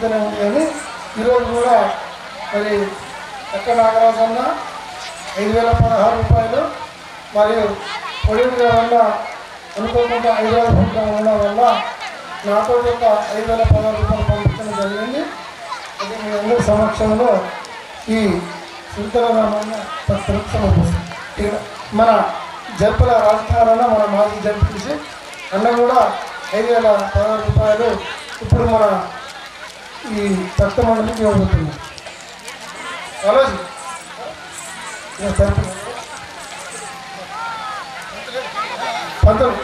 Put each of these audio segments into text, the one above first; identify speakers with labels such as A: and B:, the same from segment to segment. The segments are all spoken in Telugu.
A: జరుగుతూనే ఉంది. అని ఈరోజు కూడా మరి ఎక్క నాగరాజు అన్న 5,016 రూపాయలు, మరియు పొడిగా వల్ల అనుకోకుండా 5,000 రూపాయలు ఉండడం వల్ల నాతో ఒక 5,016 రూపాయలు పంపించడం జరిగింది. అది మీ అందరి సమక్షంలో ఈ సుందరరామన్న సమర్పిస్తుంది. ఇక్కడ మన జడ్పల రాజకుమారన్న మన మాజీ జడ్పీసీ అన్న కూడా 5,016 రూపాయలు ఇప్పుడు మన ఈ భక్త మండలికి ఇవ్వబోతుంది. ఆలోచి పంతులు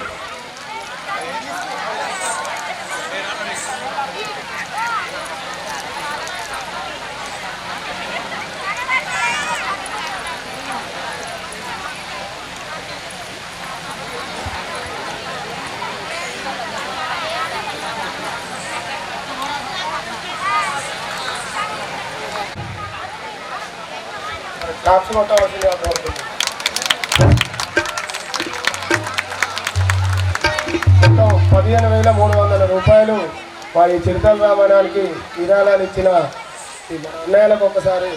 A: కాప్స్ కొట్టవలసిందిగా కోరుతుంది. మొత్తం 15,300 రూపాయలు వారి చిరుతల రామాయణానికి విరాళాలు ఇచ్చిన ఈ అన్నయ్యలకు ఒకసారి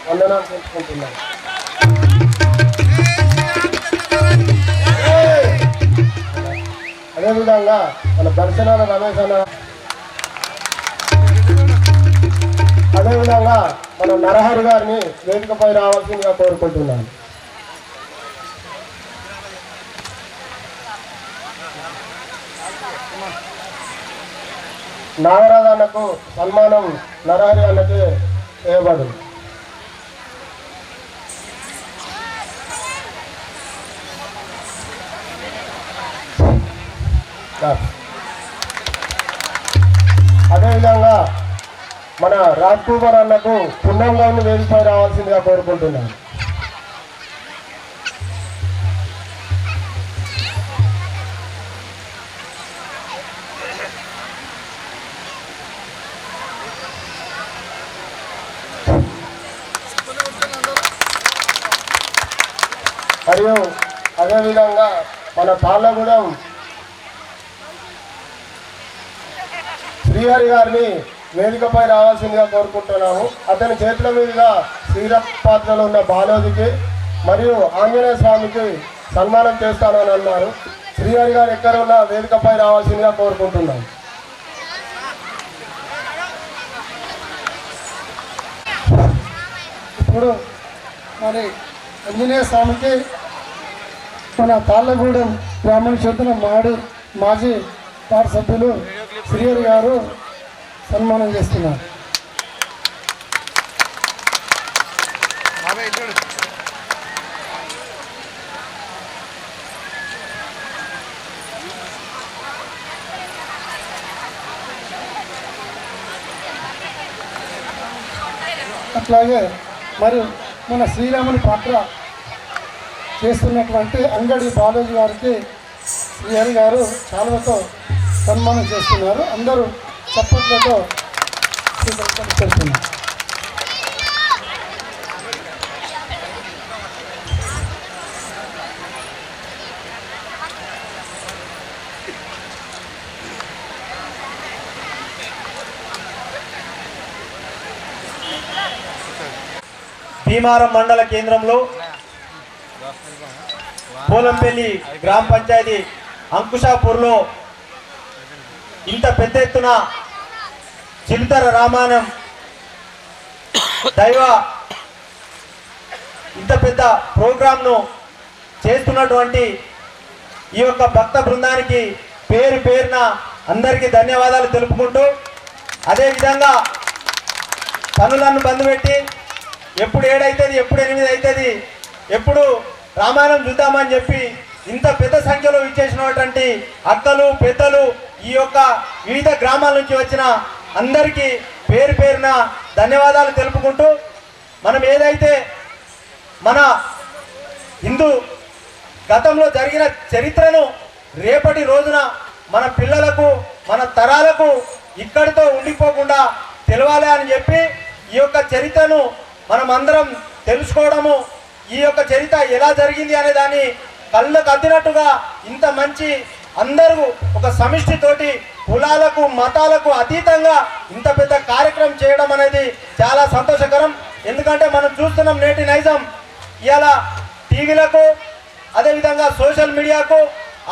A: వందనాలు తెలుసుకుంటున్నాను. అదేవిధంగా మన దర్శనాల రమేష్ అన్న, అదేవిధంగా మన నరహరి గారిని వేదికపై రావాల్సిందిగా కోరుకుంటున్నాను. నాగరాజు అన్నకు సన్మానం నరహరి అన్నకి చేయబడు. అదేవిధంగా మన రాజ్ కుమార్ అన్నకు పుణ్యంగా వేదికపై రావాల్సిందిగా కోరుకుంటున్నాను. మరియు అదేవిధంగా మన తాళ్ళగూడెం శ్రీహరి గారిని వేదికపై రావాల్సిందిగా కోరుకుంటున్నాము. అతని చేతుల మీదుగా శ్రీరామ్ పాత్రలో ఉన్న బాలోజికి మరియు ఆంజనేయ స్వామికి సన్మానం చేస్తానని అన్నారు. శ్రీహరి గారు ఎక్కడ ఉన్న వేదికపై రావాల్సిందిగా కోరుకుంటున్నాము. ఇప్పుడు మరి ఆంజనేయ స్వామికి మన తాళ్ళగూడెం బ్రాహ్మణ క్షేత్రం మాజీ వార్డు సభ్యులు శ్రీహరి గారు సన్మానం చేస్తున్నారు. అట్లాగే మరి మన శ్రీరాముని పాత్ర చేస్తున్నటువంటి అంగడి బాలాజీ గారికి శ్రీహరి గారు చాలువతో సన్మానం చేస్తున్నారు. అందరూ చప్పట్లతో చేస్తున్నారు.
B: భీమారం మండల కేంద్రంలో పోలంపల్లి గ్రామ పంచాయతీ అంకుషాపూర్లో ఇంత పెద్ద ఎత్తున చిలుతర రామాయణం దైవ ఇంత పెద్ద ప్రోగ్రాంను చేస్తున్నటువంటి ఈ యొక్క భక్త బృందానికి పేరు పేరున అందరికీ ధన్యవాదాలు తెలుపుకుంటూ, అదేవిధంగా పనులను బంద్ పెట్టి ఎప్పుడు 7 అవుతుంది, ఎప్పుడు 8 అవుతుంది, ఎప్పుడు రామాయణం చూద్దామని చెప్పి ఇంత పెద్ద సంఖ్యలో ఇచ్చేసినటువంటి అక్కలు పెద్దలు ఈ యొక్క వివిధ గ్రామాల నుంచి వచ్చిన అందరికీ పేరు పేరున ధన్యవాదాలు తెలుపుకుంటూ, మనం ఏదైతే మన హిందూ గతంలో జరిగిన చరిత్రను రేపటి రోజున మన పిల్లలకు మన తరాలకు ఇక్కడితో ఉండిపోకుండా తెలవాలి అని చెప్పి ఈ యొక్క చరిత్రను మనం అందరం తెలుసుకోవడము, ఈ యొక్క చరిత్ర ఎలా జరిగింది అనే దాన్ని కళ్ళకు అద్దినట్టుగా ఇంత మంచి అందరూ ఒక సమిష్టితోటి కులాలకు మతాలకు అతీతంగా ఇంత పెద్ద కార్యక్రమం కార్యక్రమం చేయడం అనేది చాలా సంతోషకరం. ఎందుకంటే మనం చూస్తున్నాం నేటి నైజం ఇవాళ టీవీలకు అదేవిధంగా సోషల్ మీడియాకు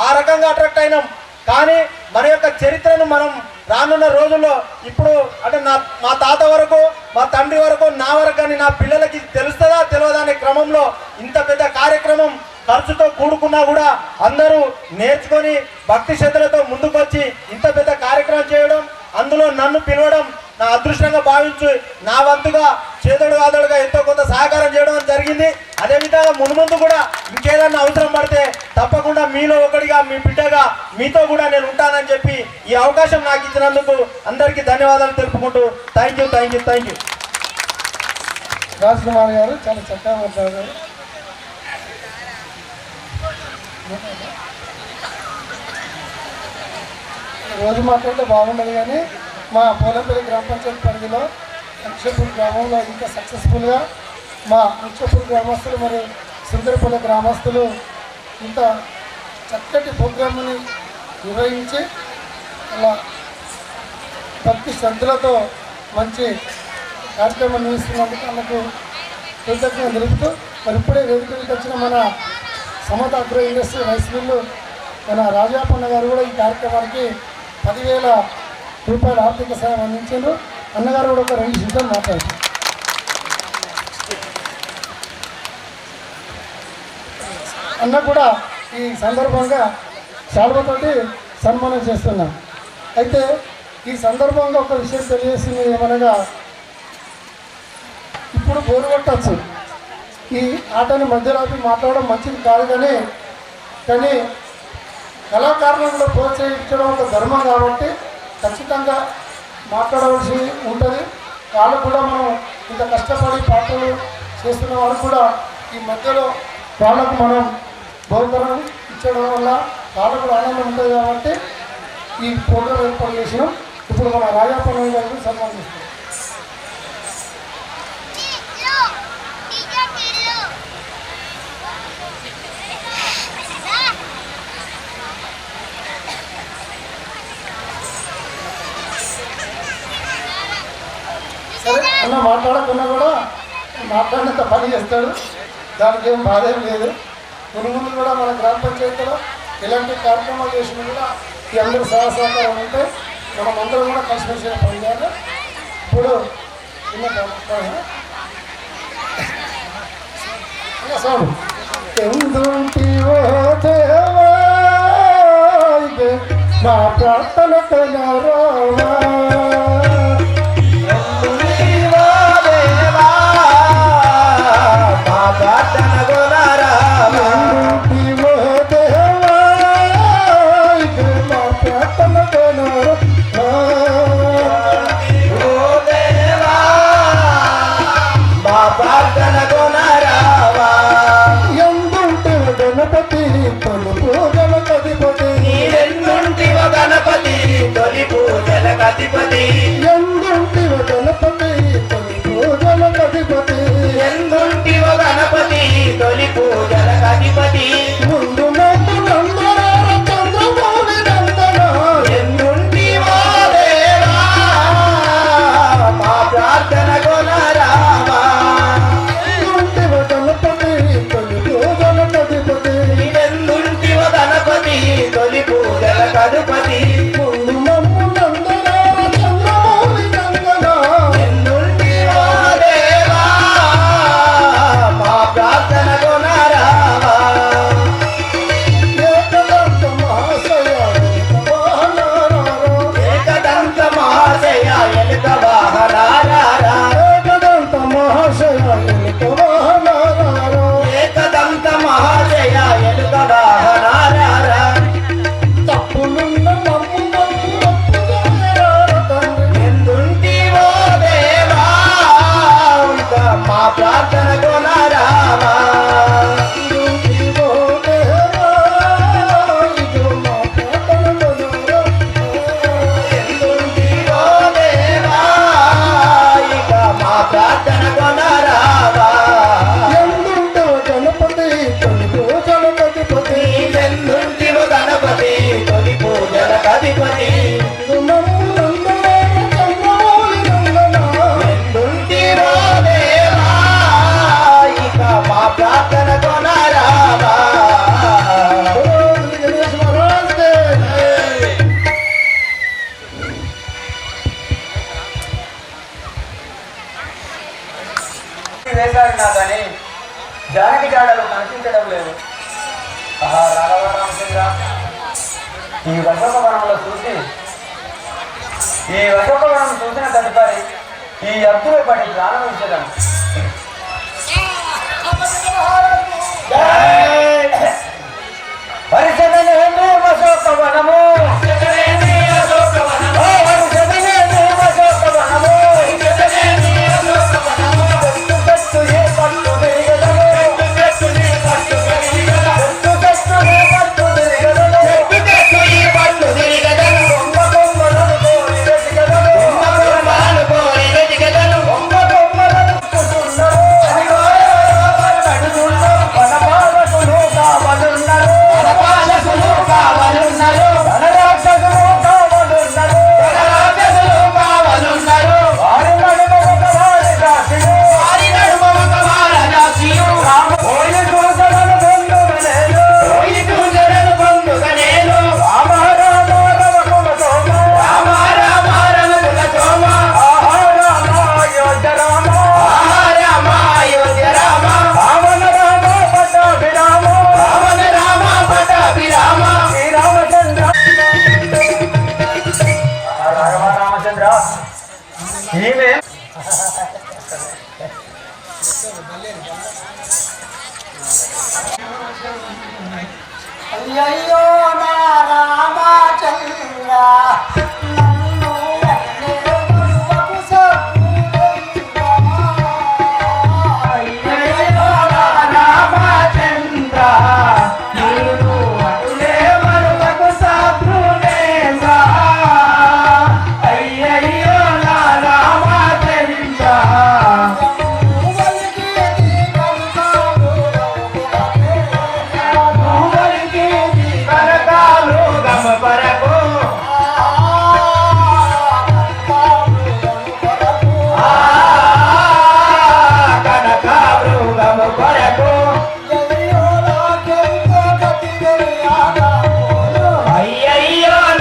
B: ఆ రకంగా అట్రాక్ట్ అయినాం. కానీ మన యొక్క చరిత్రను మనం రానున్న రోజుల్లో ఇప్పుడు అంటే మా తాత వరకు మా తండ్రి వరకు నా వరకు కానీ నా పిల్లలకి తెలుస్తుందా తెలియదా అనే క్రమంలో ఇంత పెద్ద కార్యక్రమం ఖర్చుతో కూడుకున్నా కూడా అందరూ నేర్చుకొని భక్తి శ్రద్ధలతో ముందుకొచ్చి ఇంత పెద్ద కార్యక్రమం చేయడం, అందులో నన్ను పిలవడం నా అదృష్టంగా భావించి నా వంతుగా చేదోడు వాదోడుగా ఎంతో కొంత సహకారం చేయడం జరిగింది. అదేవిధంగా మున్ముందు కూడా ఇంకేదన్నా అవసరం పడితే తప్పకుండా మీలో ఒకటిగా మీ బిడ్డగా మీతో కూడా నేను ఉంటానని చెప్పి ఈ అవకాశం నాకు ఇచ్చినందుకు అందరికీ ధన్యవాదాలు తెలుపుకుంటూ థ్యాంక్ యూ.
A: రాజ్ కుమార్ గారు చాలా చక్కగా మాట్లాడారు. రోజు మాట్లాడితే బాగుండదు, కానీ మా పోలంపల్లి గ్రామ పంచాయతీ పరిధిలో అక్షపూర్ గ్రామంలో ఇంకా సక్సెస్ఫుల్గా మా అక్షపూర్ గ్రామస్తులు మరియు సుందరపల్లి గ్రామస్తులు ఇంత చక్కటి ప్రోగ్రామ్ని నిర్వహించి అలా భక్తి శ్రద్ధలతో మంచి కార్యక్రమం నిర్వహిస్తున్నందుకు మనకు కృతజ్ఞతలు తెలుపుతూ మరి ఇప్పుడే వేదికలకు వచ్చిన మన Samata agro industry rice mill మన రాజాపన్న గారు కూడా ఈ కార్యక్రమానికి 10,000 రూపాయల ఆర్థిక సాయం అందించారు. అన్నగారు కూడా ఒక 2 నిమిషాలు మాట్లాడారు. అన్న కూడా ఈ సందర్భంగా శాల్వతోటి సన్మానం చేస్తున్నాం. అయితే ఈ సందర్భంగా ఒక విషయం తెలియజేసింది ఏమనగా, ఇప్పుడు బోరు కొట్టచ్చు, ఈ ఆటని మధ్యలో మాట్లాడడం మంచిది కాదు, కానీ కళాకారులను ప్రోత్సహించడం ఒక ధర్మం కాబట్టి ఖచ్చితంగా మాట్లాడవలసి ఉంటుంది. వాళ్ళకు కూడా మనం ఇంత కష్టపడి పాటలు చేస్తున్న వారు కూడా ఈ మధ్యలో వాళ్ళకు మనం బహుకరణ ఇచ్చడం వల్ల వాళ్ళకు కూడా ఆనందం ఉంటుంది కాబట్టి ఈ ప్రోగ్రాం ఏర్పాటు చేసినాం. ఇప్పుడు మన రాజాపన్న గారిని సన్మానిస్తున్నాం. సరే అన్న మాట్లాడకున్నా కూడా మాట్లాడినంత పని చేస్తాడు, దానికి ఏం బాధ ఏం లేదు. ముందు కూడా మన గ్రామ పంచాయతీలో ఇలాంటి కార్యక్రమాలు చేసినా కూడా ఈ అందరూ సహకారం ఉంటే మనం అందరం కూడా కలిసిమెలిసి పని చేయాలి. ఇప్పుడు చిన్న సాగు ఎందుంటివో దేవా నా ప్రార్థన కనరావా
C: గణపతి వేసాడినా కానీ జానకి జాడలు కనిపించడం లేదు. రాఘవ రామచంద్ర, ఈ అశోకవనంలో చూసి చూసిన తదుపరి ఈ అద్దులో పడి ప్రాణం ఉంచడం. అశోకవనము
D: అయ్యయ్యో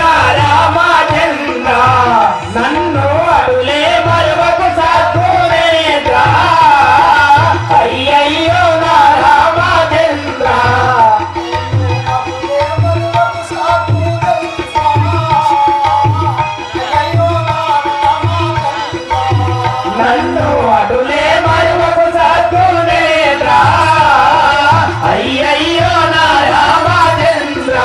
D: నా రామచంద్ర నన్ను ఎన్నెరుగులకు సద్గురయ్యా. అయ్యయ్యో నా రామచంద్ర నన్ను ఎన్నెరుగులకు సద్గురేశా. అయ్యయ్యో నా రామచంద్ర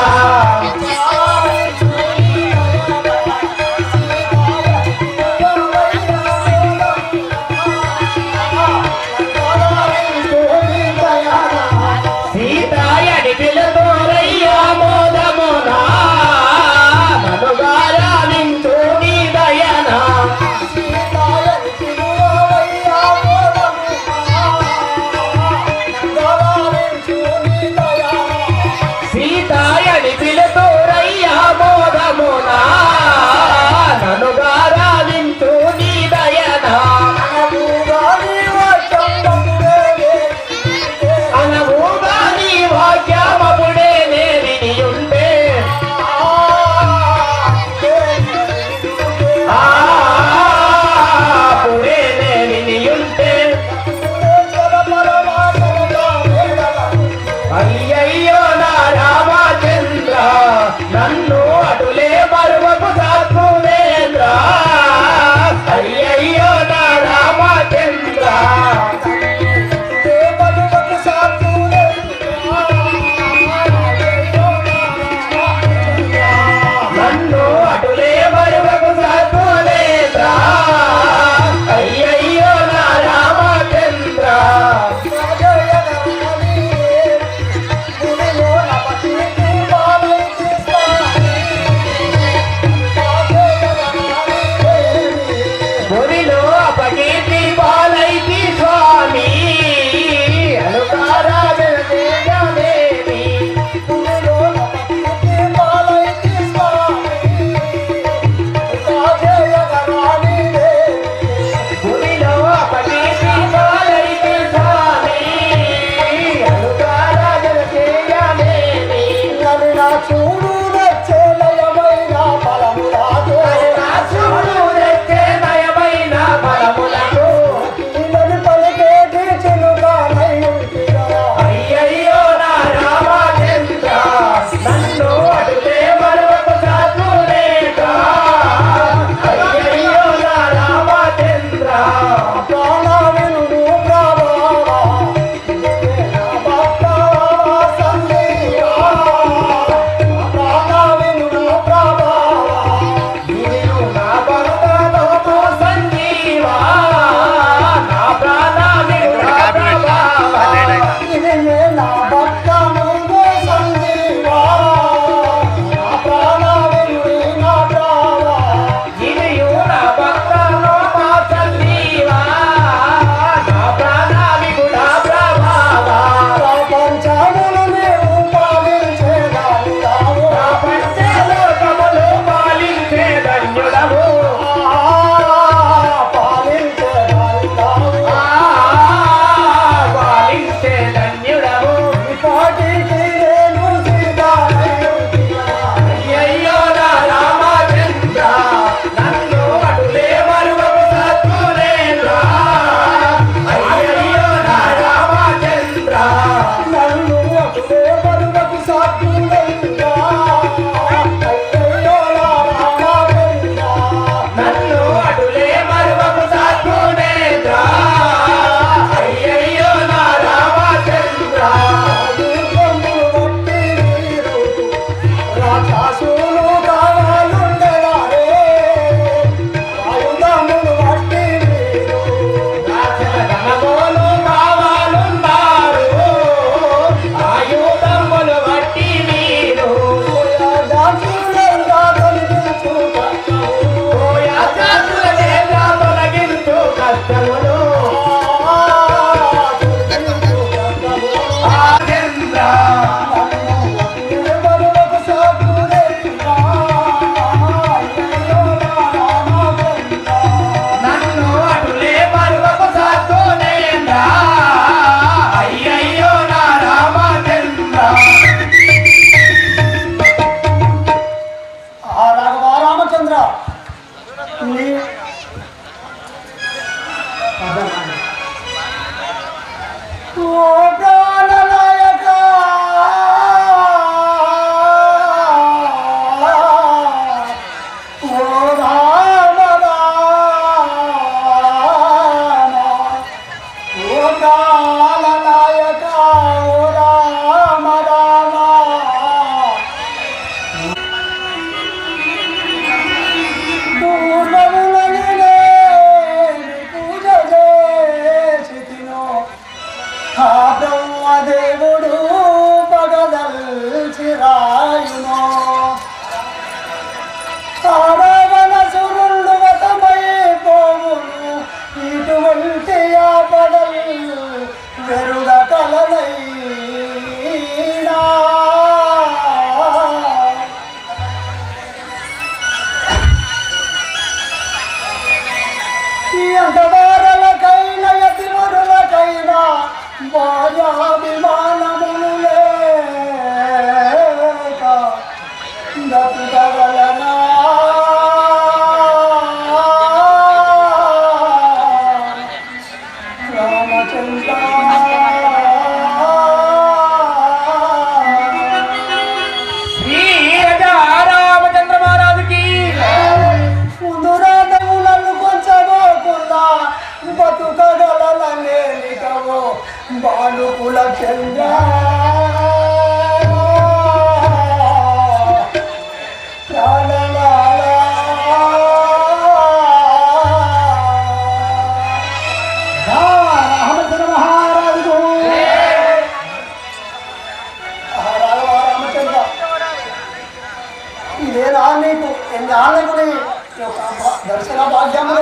A: దర్శన భాగ్యము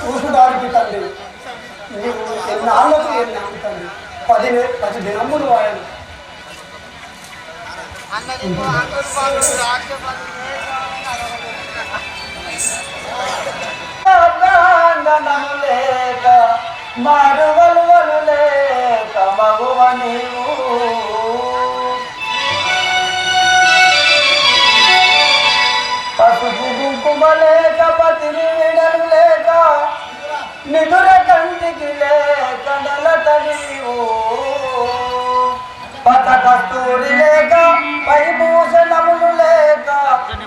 A: చూసుడానికి తండ్రి నీవు ఎన్నాళ్ళకు ఎన్నాళ్ళు తండ్రి 10 దినములు ఆయన లేక మారువలు లేక మగువ నీవు పసుపు కుంకుమ లేక పతిని విడలు లేక నిదుర కంటికి లేక నెలత నీవు పత కస్తూరి లేక పైభూషణములు లేక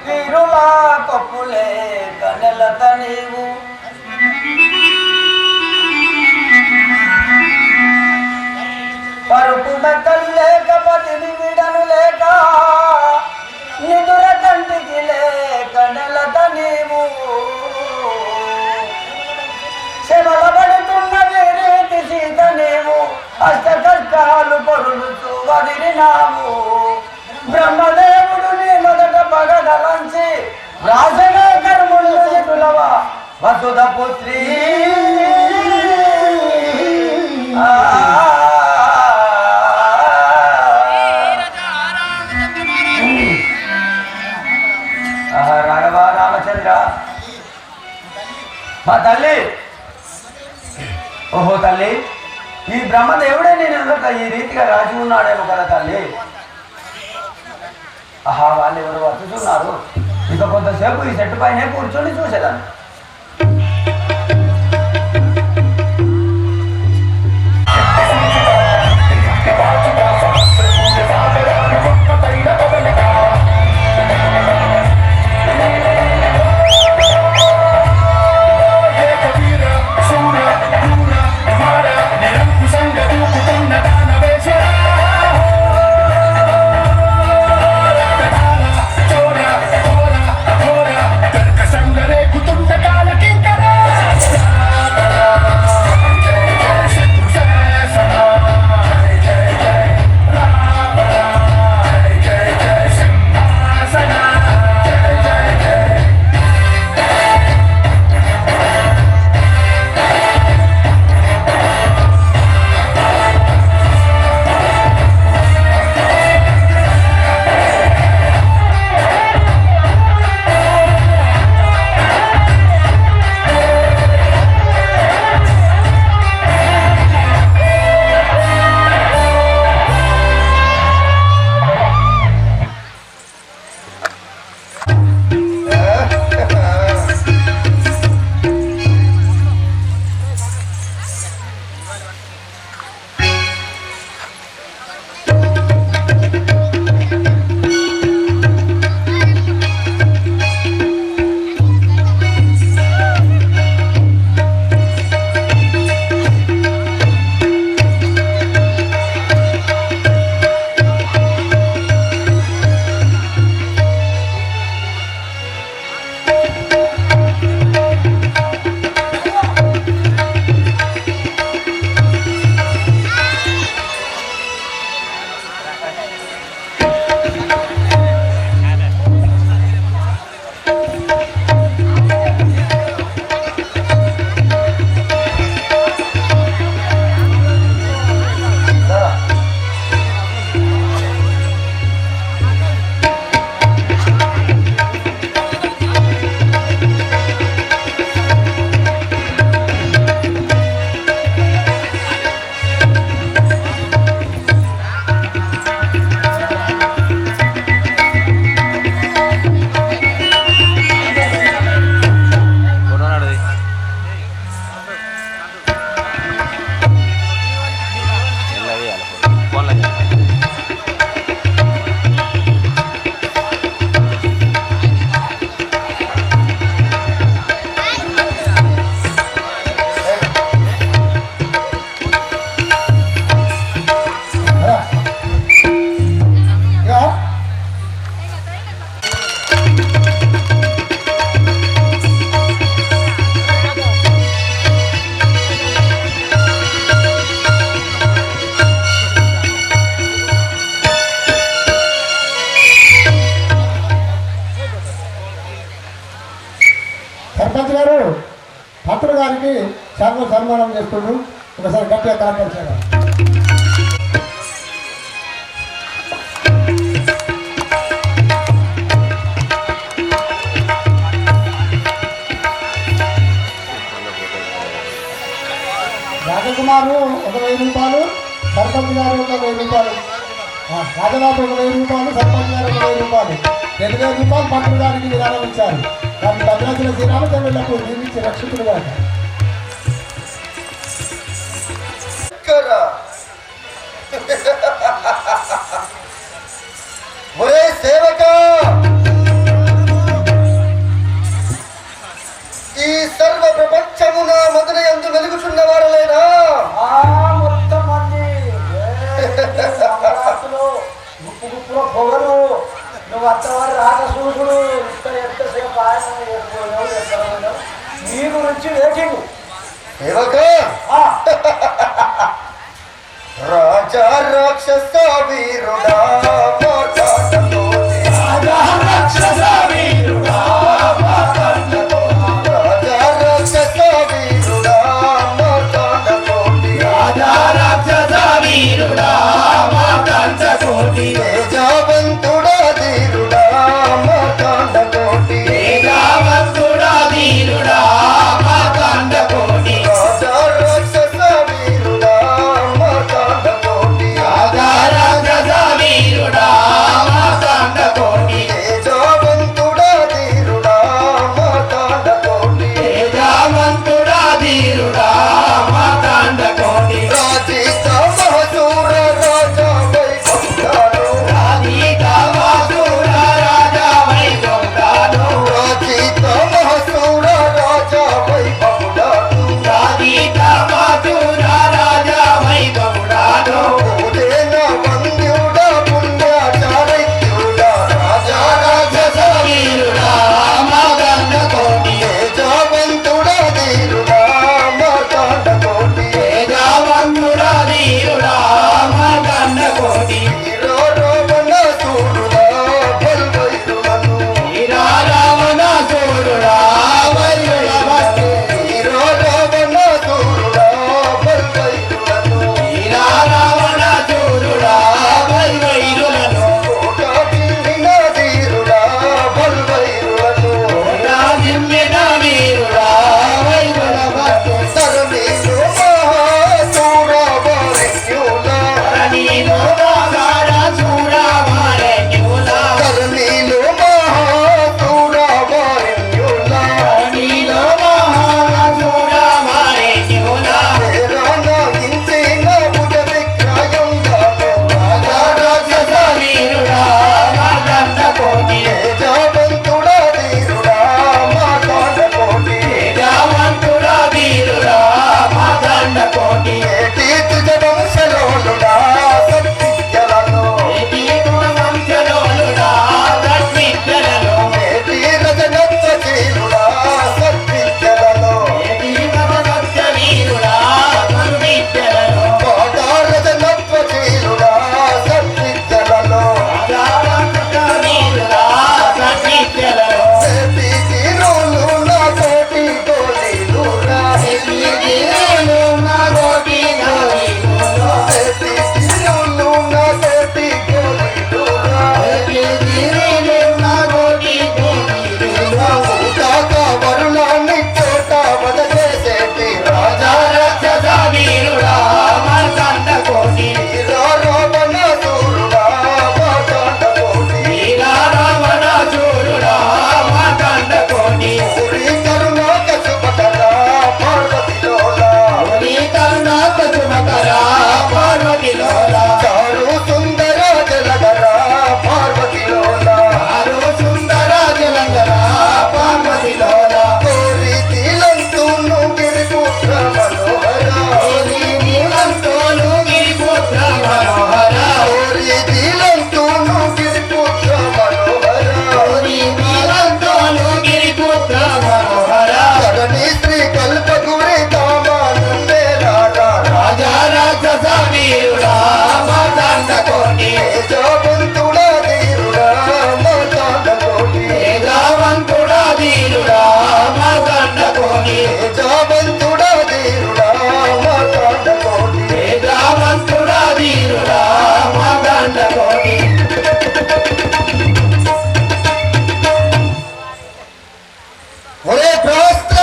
A: వీరులా కప్పు లేక నెలత నీవు
C: శబలపడుతున్నది రీతి సీత నీవు అష్ట కష్టాలు పొరుడుతూ వదిలినావు బ్రహ్మదేవుడు నీ మొదట పగదలంచి రాజన కర్ములు చెటులవ వసుధ పుత్రి రాఘవ రామచంద్ర మా తల్లి ఓహో తల్లి ఈ బ్రహ్మదేవుడే నేను ఎదుట ఈ రీతిగా రాజు ఉన్నాడేమో కదా తల్లి ఆహా వాళ్ళు ఎవరు వస్తున్నారు ఇక కొంతసేపు ఈ చెట్టు పైనే కూర్చొని చూసేదాన్ని
A: భక్తుడు గారికి శాంతి సన్మానం చేస్తుండ్రు. ఒకసారి గట్టిగా కాపాడుతారు. రాజకుమారు 1000 రూపాయలు, సర్పంచ్ గారు 1000 రూపాయలు, రాజబాబు 1000 రూపాయలు, సర్పంచ్ గారు 1000 రూపాయలు, 2000 రూపాయలు భక్తుడు గారికి విరాళం ఇచ్చారు. దాన్ని భద్రాచల శ్రీరామచంద్రులకు జీవించి రక్షితులు గారు.
C: ఒరే సేవక, ఈ సర్వ ప్రపంచమున మొదలయందు వెలుగుచున్న వారలేనా? మొత్తం మంది గుప్పు గుప్పులో పొగరు. నువ్వు అత్తవారి రాజసూసుడు ఇక్కడ ఎంతసేపు ఆయన నీ గురించి వెయిటింగ్.
A: రాజా రాక్షస వీరుడా
D: రాక్షస వీరుడా
A: రాజా రాక్షస వీరుడా
D: రాజా రాక్షస వీరుడా మా కంచకోటి
A: తేజవంతుడా ధీరుడా కోటి
D: తేజవంతుడా ధీరుడా మా కంచకోటి
A: రాజా రాక్షస వీరుడా కోటి
D: రాజా రాక్షస వీరుడా మా కంచకోటి
A: తేజవంతుడా ధీరుడా కోటి
D: తేజవంతుడా ధీరుడా మా కంచకోటి
A: రాజిత మహసూర రాజా వైకుంఠాలు
D: రాధిక వాసుర రాజా వైకుంఠాలు
A: రాజిత మహసూర రాజా వైకుంఠాలు
D: రాధిక వాసుర రాజా వైకుంఠాలు
A: ఉదేన వంద్యుడా పుణ్యాచారిత్యుడా రాజా
D: రాక్షస వీరుడా మా కంచకోటి
A: తేజవంతుడా ధీరుడా కోటి
D: తేజవంతుడా ధీరుడా మా కంచకోటి
A: హీరో రోమన సూరుడా బల్వైరులను
D: వీరా రావణ సూరుడా వైరుల భక్తి
A: హీరో రోమన సూరుడా బల్వైరులను
D: వీరా రావణ సూరుడా వైరులను
A: కోటాకిల్లిన ధీరుడా బల్వైరులను
D: కోటా జిమ్మిన వీరుడా వైరుల భక్తి
A: తరుణీలు మహాసూరవరెణ్యులా
D: నీలో నాగార సూరవారెణ్యులా
A: తరుణీలు మహాసూరవరెణ్యులా
D: నీలో మహాసూరవారెణ్యులా
A: వేరాగించిన భుజ విక్రయంగాను
D: రాక్షస వీరుడా మా కంచకోటి
A: తేజవంతుడా ధీరుడా మాతాండకోటి
D: తేజవంతుడా వీరుడా మా కంచకోటి
A: ఏటి తుజ వంశలోలుడా సత్విద్యలను
D: ఏటి గుణవంశలోలుడా సద్విద్యలలో
A: ఏటి రజనత్వశీలుడా సత్విద్యలను
D: ఏటి భగవత్య వీరుడా సద్విద్యలలో
A: కోటా రజనత్వశీలుడా సత్విద్యలను
D: రాక్షస వీరుడా సద్విద్యలలో
A: ఏటి తీరులు నా కోటి గోలీలురా
D: ఏటి వీరులు మా కోటి గౌరీలులో
A: ఏటి తీరులు నా కోటి గోలీలురా
D: ఏటి వీరులు మా కోటి గౌరీలులో
A: ఊటాక వరుణాన్ని చోట వదచేసేటి రాజా
D: రాక్షస వీరుడా మా కంచకోటి
A: హీరో రోమన సూరుడా మాతాండకోటి
D: వీరా రావణ సూరుడా మా కంచకోటి
A: పూరి కరుణాక సుభకరా పార్వతిలోలా
D: నీ కరుణాక సుమకరా పార్వతిలోలా
A: చారు సుందర జలధరా పార్వతిలోలా
D: ఆరు సుందర జలంగరా పార్వతిలోలా
A: కోరి తీలంతూను గిరిపుత్ర మనోహరా
D: నీలంతోను గిరిపుత్ర మనోహర
A: కోరి తీలంతూను గిరిపుత్ర మనోహరా
D: నీలంతోను గిరిపుత్ర మనోహర
A: జగనీ శ్రీ కల్పగురి కామానందే రాధా
D: రాజా రాక్షస వీరుడా మా కంచకోటి
A: తేజవంతుడా ధీరుడా మాతాండకోటి
D: తేజవంతుడా ధీరుడా మా కంచకోటి
A: తేజవంతుడా ధీరుడా మాతాండకోటి
D: తేజవంతుడా ధీరుడా మా కంచకోటి
A: ఒరే ప్రవస్త్ర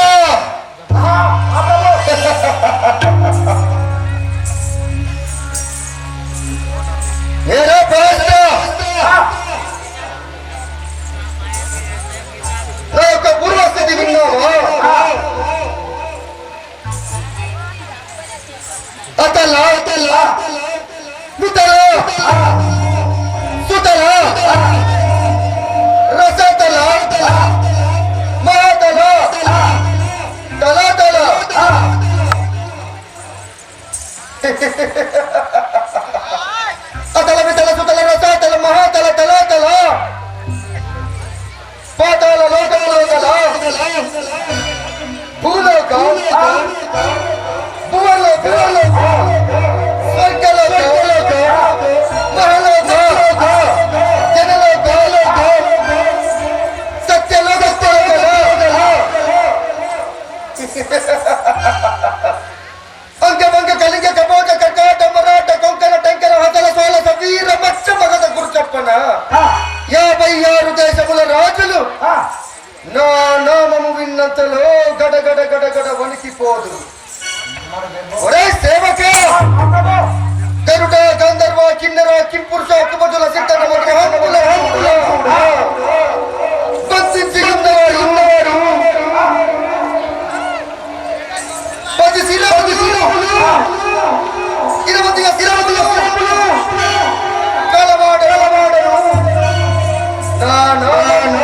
A: ఏరా ప్రవస్త్ర నా యొక్క పూర్వస్థితి విన్నావా అతలా వితలా సుతలా రసతలా మహాతలా తలాతలా అతల వితల సుతల రసాతల మహాతల తలాతల పాతాల లోకంలో గల భూలోకం
E: విన్నంతలో గడగడ గడగడ వణికిపోదు. ఒరే సేవక గరుడ గంధర్వ కిన్నెర కింపురుష కుమజుల సిద్ధన మగ్రహంకుల బంధించి ఉన్నవారు పది శిరములు 20 శిరములు కలవాడను నా నామము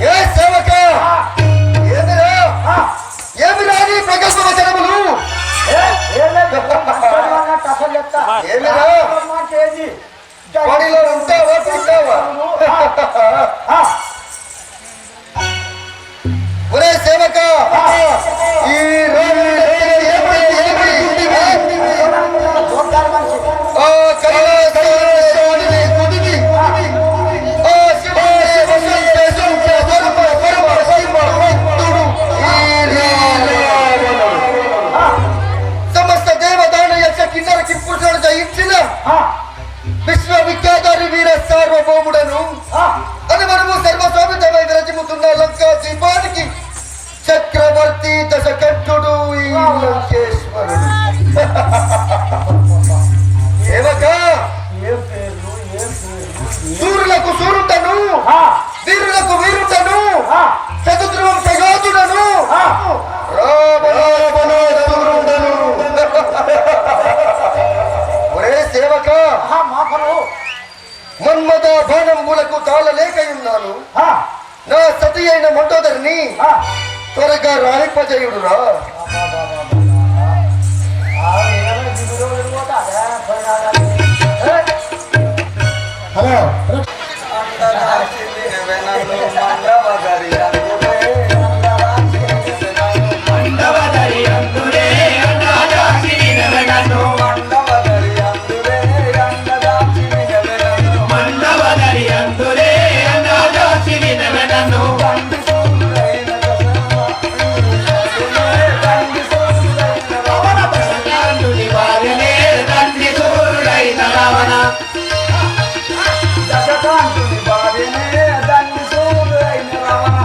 E: ఏ సేవక ఏమి రాని ప్రగల్భ వచనములు ఏమిరా పనిలో ఉంటావా తింటావా ఒరే సేవక ఈ సమస్త దేవదాన యక్ష కిన్నర కింపురుషులను జయించిన విశ్వవిఖ్యాతారి వీర సార్వభౌముడను అని మనము సర్వస్వామితమై విరచిముతున్న లంకా దీపానికి చక్రవర్తి దశకంఠుడు ఈ లంకేశ్వరుడు. సేవక సూర్యులకు సూర్యుడను వీరులకు వీరుడను చతుర్వం సయోధుడను ఒరే సేవక మన్మథ బాణంబులకు తాళలేకయున్నాను. నా సతి అయిన మంటోదరిని త్వరగా రాణింపజేయుడురా.
A: హలో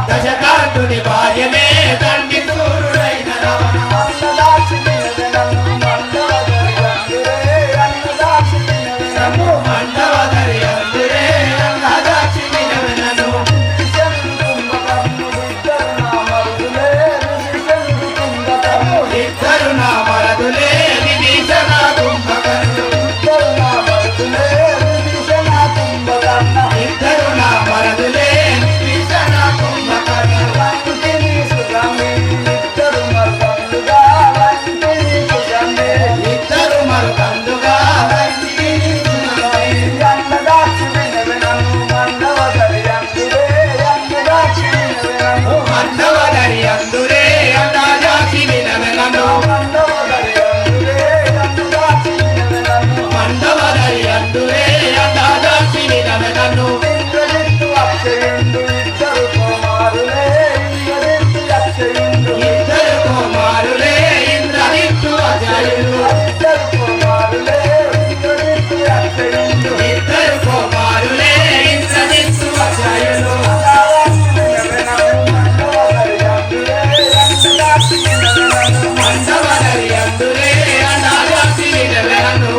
D: దశకాంతుని భార్యనే తండ్రి సూర్యుడైన మండవదరి అందురే అన్నదాక్షి వినవెనను ఇద్దరు నా మరదులే విభీషణ కుంభకర్ణుడు ఇద్దరు నా మరదులే విభీషణ కుంభకర్ణుడు ఇద్దరు మరుకందుగా మండవదరి అందురే అన్నదాక్షి వినవెనను మండవదరి అందురే అన్నదాక్షి వినవెనను ఇద్దరు కుమారులే ఇంద్రజిత్తు అజయులు ఇద్దరు కుమారులే ఇంద్రజిత్తు అజయులు మండవదరి అందురే అన్నదాక్షి వినవెనను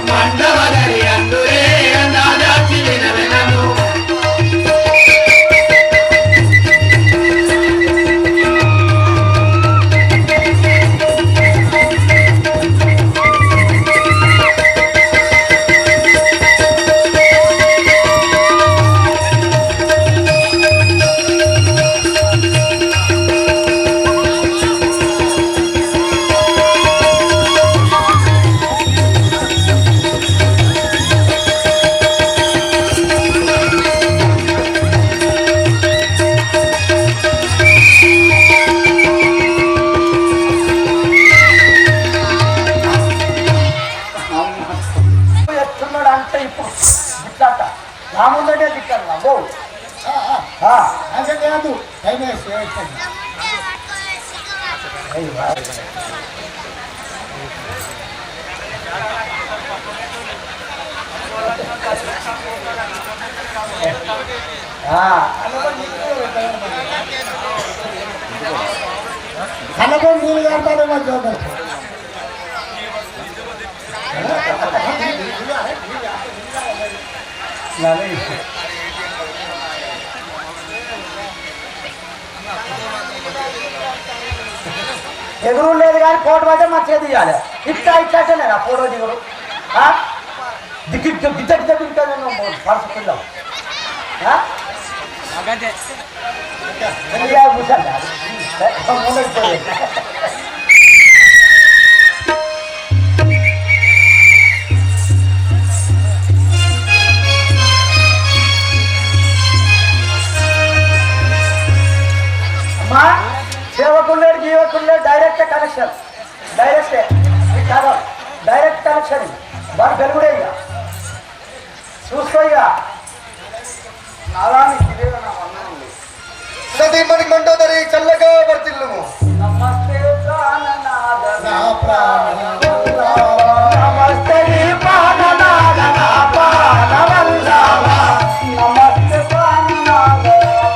D: మండవదరి అందురే అన్నదాక్షి వినవెనను
A: కనకం నీళ్ళు కడతానే మా జోకర్
C: ఎదురు లేదు కానీ ఫోటో అయితే మంచిగా తీయాలి ఇట్లా ఇట్లా ఆ ఫోటో దిగురు దిక్కు గిద్ద గిద్ద దిగుతా నేను పర్సు పిల్లలు అమ్మా సేవకుండేడు జీవకుండే డైరెక్ట్ కనెక్షన్ డైరెక్ట్ కనెక్షన్ వాడు వెలుగుడే ఇక చూసుకో ఇక
E: సతీమణి మండోదరి చల్లగా వర్తిల్లుము.
C: నమస్తే ప్రాణనాథ
A: నా ప్రాణ
C: నమస్తే ప్రాణనాథ నా ప్రాణవల్లభ నమస్తే ప్రాణనాథ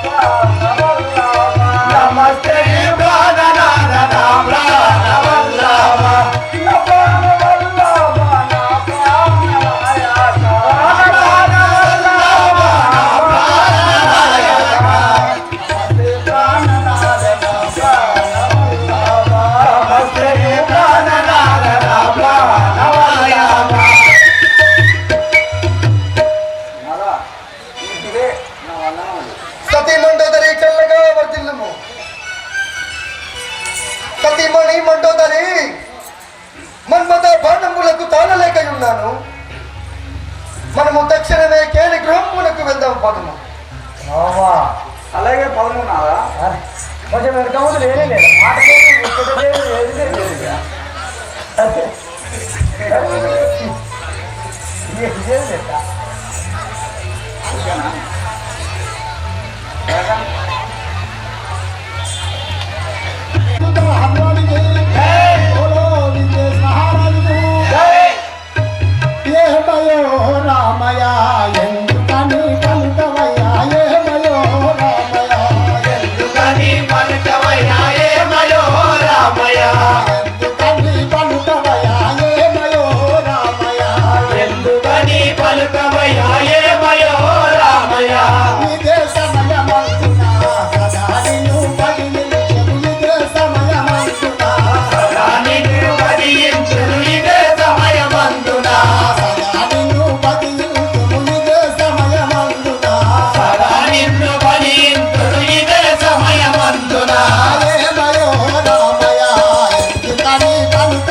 C: ప్రాణవల్లభ నమస్తే ప్రాణనాథ నా ప్రాణవల్లభ నా ప్రాణవల్లభ నా ప్రాణనాయక నమస్తే ప్రాణనాథ నా ప్రాణవల్లభ నమస్తే ప్రాణనాథ నా ప్రాణవల్లభ మరా ఇదే నా వందనములు
E: సతీ మండోదరి చల్లగా వర్తిల్లుము. సతీమణి మండోదరి మన్మథ బాణములకు తాళలేకయున్నాను. మనము తక్షణమే కేలి గృహమునకు వెళ్దాం పదము.
C: అలాగే పదమున్నారా కొంచెం వెనక ముందు లేనే లేదు మాట లేదు ఏది లేదు